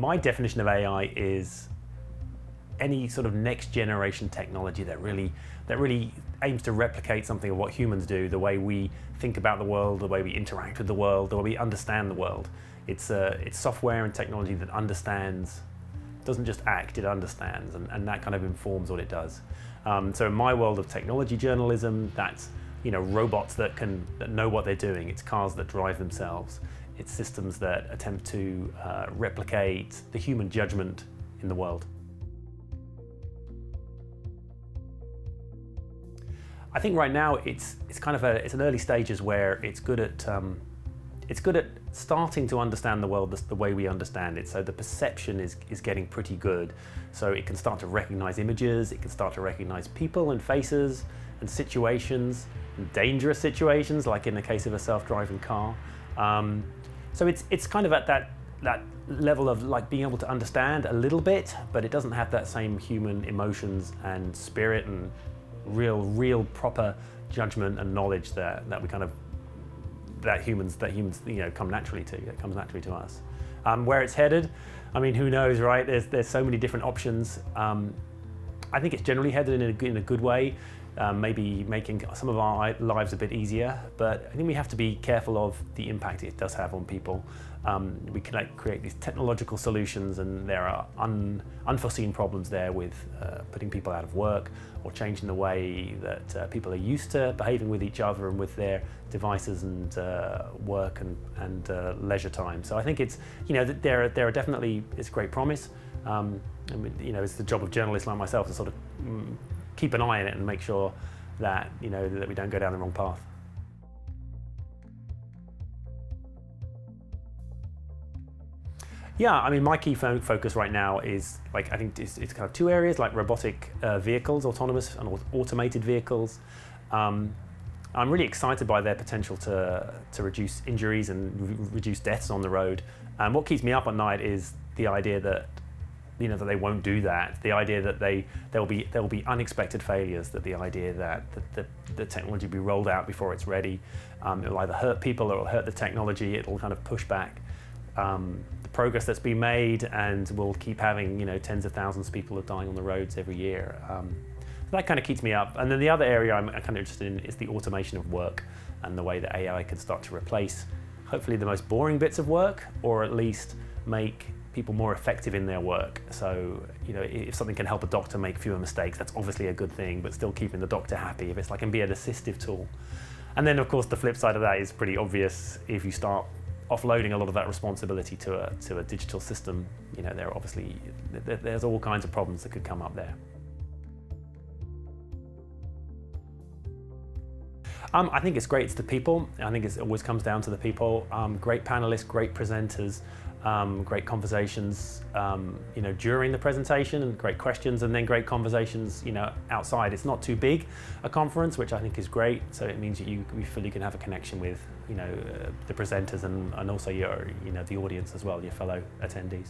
My definition of AI is any sort of next generation technology that really aims to replicate something of what humans do, the way we think about the world, the way we interact with the world, the way we understand the world. It's software and technology that understands, doesn't just act, it understands, and that kind of informs what it does. So in my world of technology journalism, that's robots that know what they're doing. It's cars that drive themselves. It's systems that attempt to replicate the human judgment in the world. I think right now it's an early stages where it's good at starting to understand the world the way we understand it. So the perception is getting pretty good. So it can start to recognize images, it can start to recognize people and faces and situations, and dangerous situations, like in the case of a self-driving car. So it's kind of at that level of like being able to understand a little bit, but it doesn't have that same human emotions and spirit and real proper judgment and knowledge that humans come naturally to. That comes naturally to us. Where it's headed, I mean, who knows, right? There's so many different options. I think it's generally headed in a good way, maybe making some of our lives a bit easier. But I think we have to be careful of the impact it does have on people. We can create these technological solutions, and there are unforeseen problems there with putting people out of work or changing the way that people are used to behaving with each other and with their devices and work and leisure time. So I think it's there are definitely it's great promise. I mean, it's the job of journalists like myself to sort of keep an eye on it and make sure that that we don't go down the wrong path. Yeah, I mean, my key focus right now is I think it's kind of two areas, like robotic vehicles, autonomous and automated vehicles. I'm really excited by their potential to reduce injuries and reduce deaths on the road. And what keeps me up at night is the idea that that they won't do that. The idea that there will be unexpected failures. That the idea that the technology will be rolled out before it's ready. It'll either hurt people or it'll hurt the technology. It'll kind of push back the progress that's been made, and we'll keep having tens of thousands of people are dying on the roads every year. That kind of keeps me up. And then the other area I'm kind of interested in is the automation of work and the way that AI can start to replace hopefully the most boring bits of work, or at least make people more effective in their work. So if something can help a doctor make fewer mistakes, that's obviously a good thing, but still keeping the doctor happy. If it's can be an assistive tool. And then of course the flip side of that is pretty obvious. If you start offloading a lot of that responsibility to a digital system, there's all kinds of problems that could come up there. I think it's great. It's the people. I think it always comes down to the people. Great panelists, great presenters, great conversations, during the presentation, and great questions, and then great conversations, outside. It's not too big a conference, which I think is great. So it means that you feel you can have a connection with, the presenters and also the audience as well, your fellow attendees.